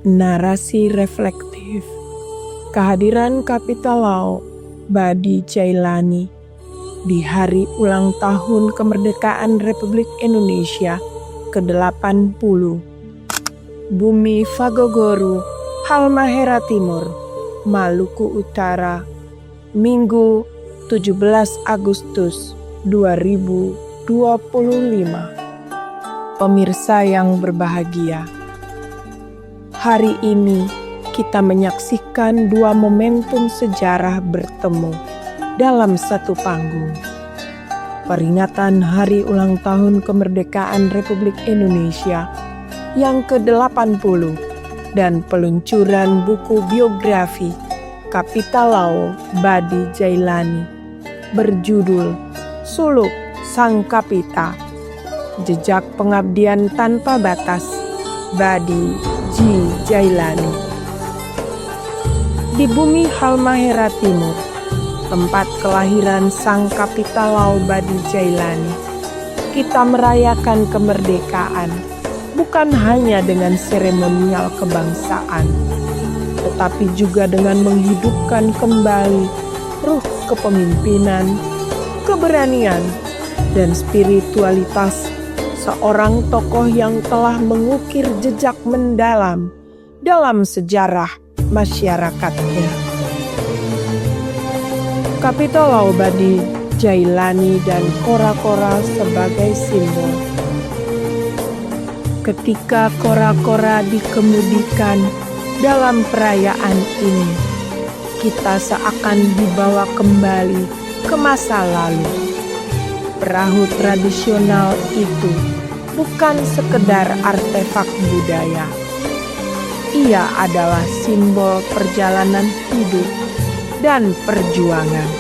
Narasi reflektif. Kehadiran Kapitalau Badi Jailani di hari ulang tahun kemerdekaan Republik Indonesia ke-80. Bumi Fagogoru, Halmahera Timur, Maluku Utara, Minggu 17 Agustus 2025. Pemirsa yang berbahagia, hari ini kita menyaksikan dua momentum sejarah bertemu dalam satu panggung. Peringatan Hari Ulang Tahun Kemerdekaan Republik Indonesia yang ke-80 dan peluncuran buku biografi Kapitalau Badi Jailani berjudul Suluk Sang Kapita, Jejak Pengabdian Tanpa Batas Badi J. Jailani. Di bumi Halmahera Timur, tempat kelahiran Sang Kapitalau Badi Jailani, kita merayakan kemerdekaan bukan hanya dengan seremonial kebangsaan, tetapi juga dengan menghidupkan kembali ruh kepemimpinan, keberanian, dan spiritualitas seorang tokoh yang telah mengukir jejak mendalam dalam sejarah masyarakatnya. Kapitalau Badi Jailani dan kora-kora sebagai simbol. Ketika kora-kora dikemudikan dalam perayaan ini, kita seakan dibawa kembali ke masa lalu. Perahu tradisional itu bukan sekedar artefak budaya. Ia adalah simbol perjalanan hidup dan perjuangan.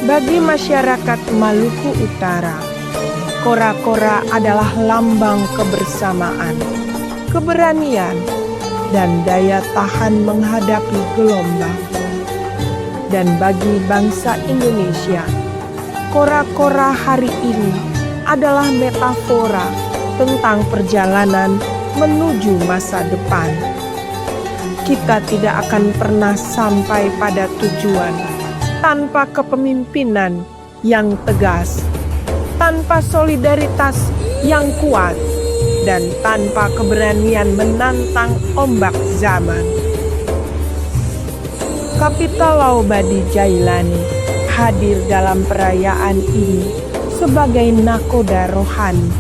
Bagi masyarakat Maluku Utara, kora-kora adalah lambang kebersamaan, keberanian, dan daya tahan menghadapi gelombang. Dan bagi bangsa Indonesia, kora-kora hari ini adalah metafora tentang perjalanan menuju masa depan. Kita tidak akan pernah sampai pada tujuan tanpa kepemimpinan yang tegas, tanpa solidaritas yang kuat, dan tanpa keberanian menantang ombak zaman. Kapitalau Badi Jailani hadir dalam perayaan ini sebagai nakoda rohani.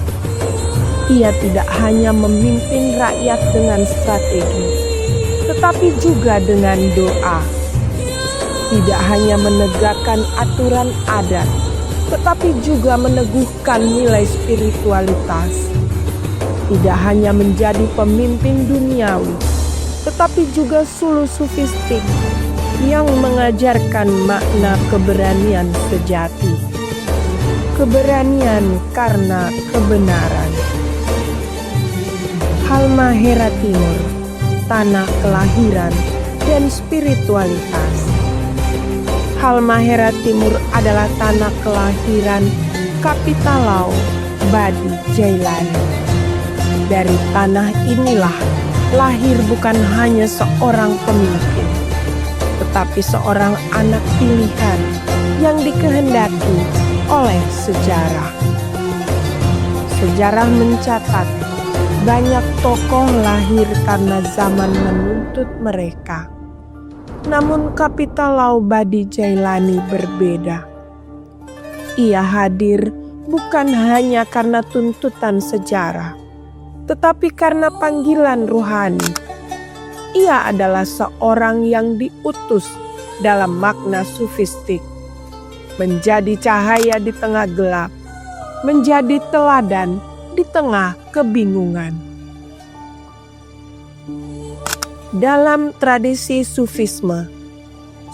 Ia tidak hanya memimpin rakyat dengan strategi, tetapi juga dengan doa. Tidak hanya menegakkan aturan adat, tetapi juga meneguhkan nilai spiritualitas. Tidak hanya menjadi pemimpin duniawi, tetapi juga filosofikistik yang mengajarkan makna keberanian sejati. Keberanian karena kebenaran. Halmahera Timur, tanah kelahiran dan spiritualitas. Halmahera Timur adalah tanah kelahiran Kapitalau Badi Jailani. Dari tanah inilah lahir bukan hanya seorang pemimpin, tetapi seorang anak pilihan yang dikehendaki oleh sejarah. Sejarah mencatat banyak tokoh lahir karena zaman menuntut mereka. Namun Kapitalau Badi Jailani berbeda. Ia hadir bukan hanya karena tuntutan sejarah, tetapi karena panggilan rohani. Ia adalah seorang yang diutus dalam makna sufistik, menjadi cahaya di tengah gelap, menjadi teladan di tengah kebingungan. Dalam tradisi sufisme,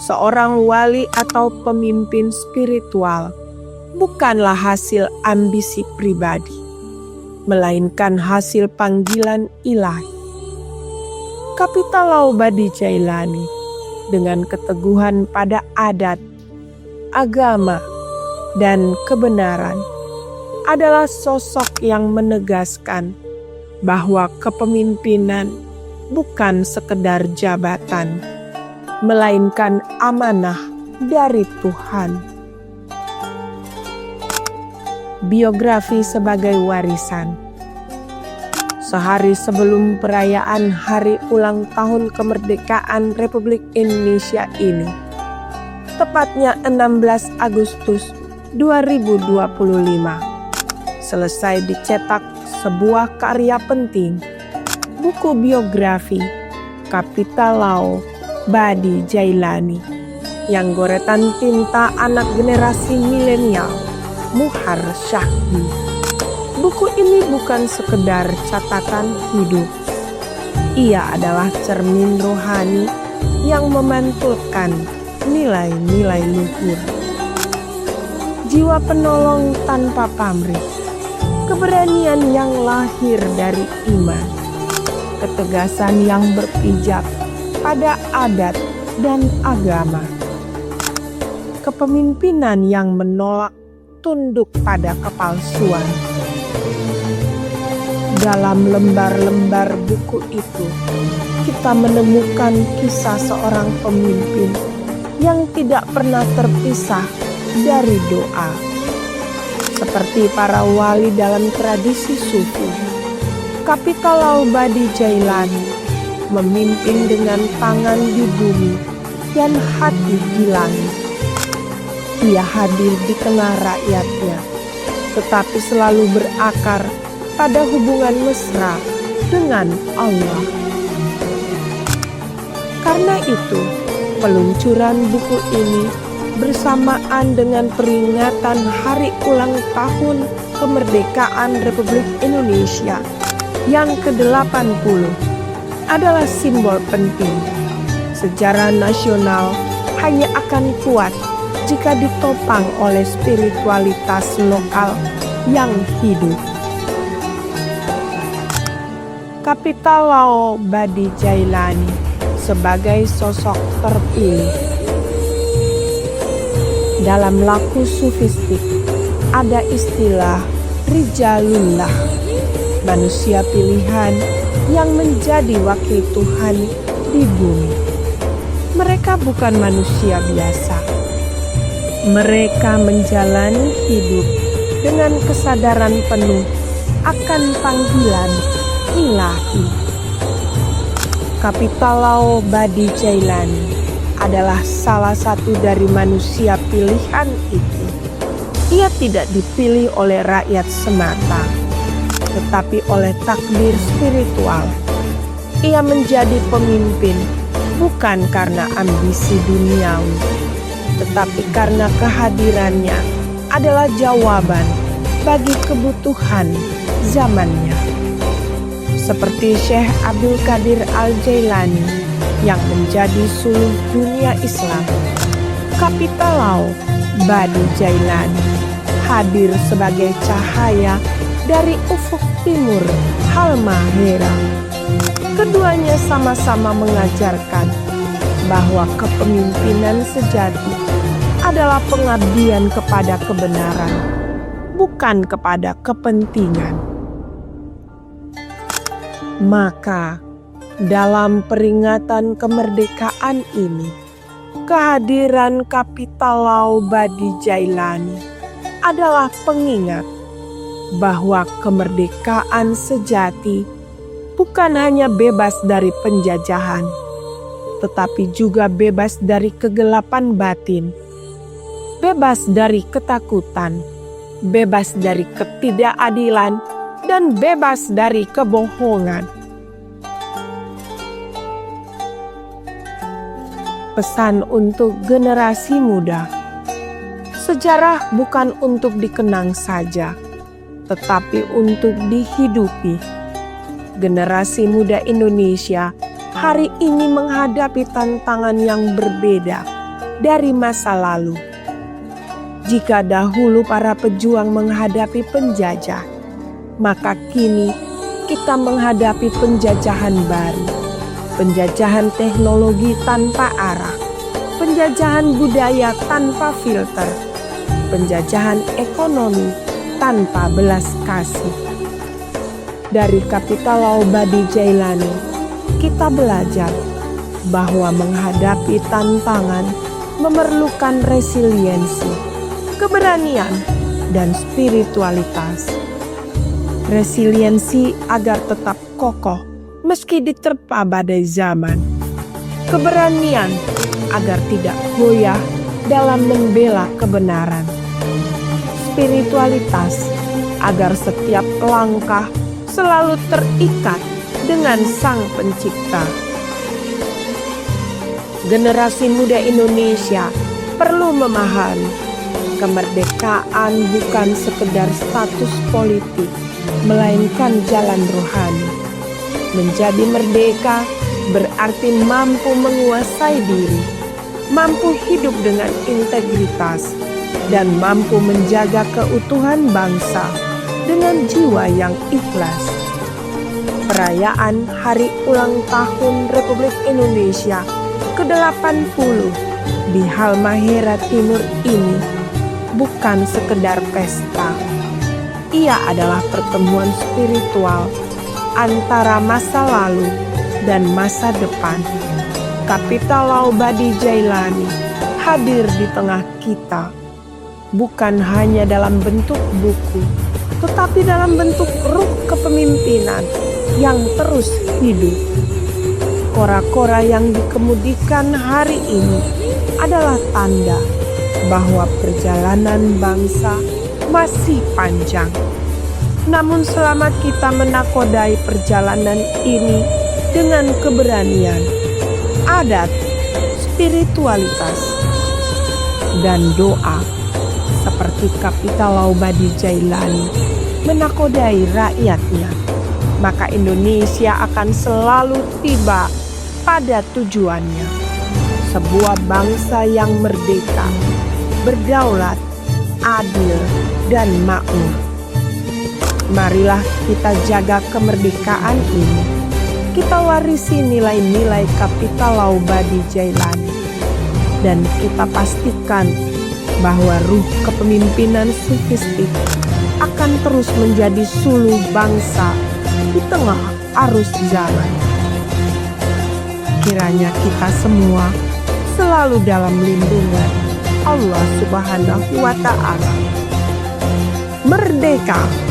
seorang wali atau pemimpin spiritual bukanlah hasil ambisi pribadi, melainkan hasil panggilan ilahi. Kapitalau Badi Jailani dengan keteguhan pada adat, agama, dan kebenaran adalah sosok yang menegaskan bahwa kepemimpinan bukan sekedar jabatan, melainkan amanah dari Tuhan. Biografi sebagai warisan. Sehari sebelum perayaan Hari Ulang Tahun Kemerdekaan Republik Indonesia ini, tepatnya 16 Agustus 2025, selesai dicetak sebuah karya penting, buku biografi Kapitalau Badi Jailani, yang goretan tinta anak generasi milenial Muhar Syahdi. Buku ini bukan sekedar catatan hidup. Ia adalah cermin rohani yang memantulkan nilai-nilai luhur. Jiwa penolong tanpa pamrih, keberanian yang lahir dari iman, ketegasan yang berpijak pada adat dan agama, kepemimpinan yang menolak tunduk pada kepalsuan. Dalam lembar-lembar buku itu, kita menemukan kisah seorang pemimpin yang tidak pernah terpisah dari doa. Seperti para wali dalam tradisi sufi, Kapitalau Badi Jailani memimpin dengan tangan di bumi dan hati di langit. Ia hadir di tengah rakyatnya, tetapi selalu berakar pada hubungan mesra dengan Allah. Karena itu, peluncuran buku ini bersamaan dengan peringatan Hari Ulang Tahun Kemerdekaan Republik Indonesia yang ke-80 adalah simbol penting. Sejarah nasional hanya akan kuat jika ditopang oleh spiritualitas lokal yang hidup. Kapitalau Badi Jailani sebagai sosok terpilih. Dalam laku sufistik ada istilah Rijalullah, manusia pilihan yang menjadi wakil Tuhan di bumi. Mereka bukan manusia biasa. Mereka menjalani hidup dengan kesadaran penuh akan panggilan ilahi. Kapitalau Badi Jailani adalah salah satu dari manusia pilihan itu. Ia tidak dipilih oleh rakyat semata, tetapi oleh takdir spiritual. Ia menjadi pemimpin bukan karena ambisi duniawi, tetapi karena kehadirannya adalah jawaban bagi kebutuhan zamannya. Seperti Syekh Abdul Qadir Al-Jailani yang menjadi suluh dunia Islam, Kapitalau Badi Jailani hadir sebagai cahaya dari ufuk timur Halmahera. Keduanya sama-sama mengajarkan bahwa kepemimpinan sejati adalah pengabdian kepada kebenaran, bukan kepada kepentingan. Maka, dalam peringatan kemerdekaan ini, kehadiran Kapitalau Badi Jailani adalah pengingat bahwa kemerdekaan sejati bukan hanya bebas dari penjajahan, tetapi juga bebas dari kegelapan batin, bebas dari ketakutan, bebas dari ketidakadilan, dan bebas dari kebohongan. Pesan untuk generasi muda: sejarah bukan untuk dikenang saja, tetapi untuk dihidupi. Generasi muda Indonesia hari ini menghadapi tantangan yang berbeda dari masa lalu. Jika dahulu para pejuang menghadapi penjajah, maka kini kita menghadapi penjajahan baru, penjajahan teknologi tanpa arah, penjajahan budaya tanpa filter, penjajahan ekonomi tanpa belas kasih. Dari Kapitalau Badi Jailani, kita belajar bahwa menghadapi tantangan memerlukan resiliensi, keberanian, dan spiritualitas. Resiliensi agar tetap kokoh meski diterpa badai zaman. Keberanian agar tidak goyah dalam membela kebenaran. Spiritualitas agar setiap langkah selalu terikat dengan Sang Pencipta. Generasi muda Indonesia perlu memahami kemerdekaan bukan sekedar status politik, melainkan jalan rohani. Menjadi merdeka berarti mampu menguasai diri, mampu hidup dengan integritas, dan mampu menjaga keutuhan bangsa dengan jiwa yang ikhlas. Perayaan Hari Ulang Tahun Republik Indonesia ke-80 di Halmahera Timur ini bukan sekedar pesta. Ia adalah pertemuan spiritual antara masa lalu dan masa depan. Kapital Laubadi Jailani hadir di tengah kita, bukan hanya dalam bentuk buku, tetapi dalam bentuk ruh kepemimpinan yang terus hidup. Kora-kora yang dikemudikan hari ini adalah tanda bahwa perjalanan bangsa masih panjang. Namun selama kita menakodai perjalanan ini dengan keberanian, adat, spiritualitas, dan doa, seperti Kapital Laubadi Jailani menakodai rakyatnya, maka Indonesia akan selalu tiba pada tujuannya. Sebuah bangsa yang merdeka, berdaulat, adil, dan makmur. Marilah kita jaga kemerdekaan ini. Kita warisi nilai-nilai Kapital Laubadi Jailani. Dan kita pastikan bahwa ruh kepemimpinan sufistik akan terus menjadi suluh bangsa di tengah arus zaman. Kiranya kita semua selalu dalam lindungan Allah Subhanahu wa Ta'ala. Merdeka!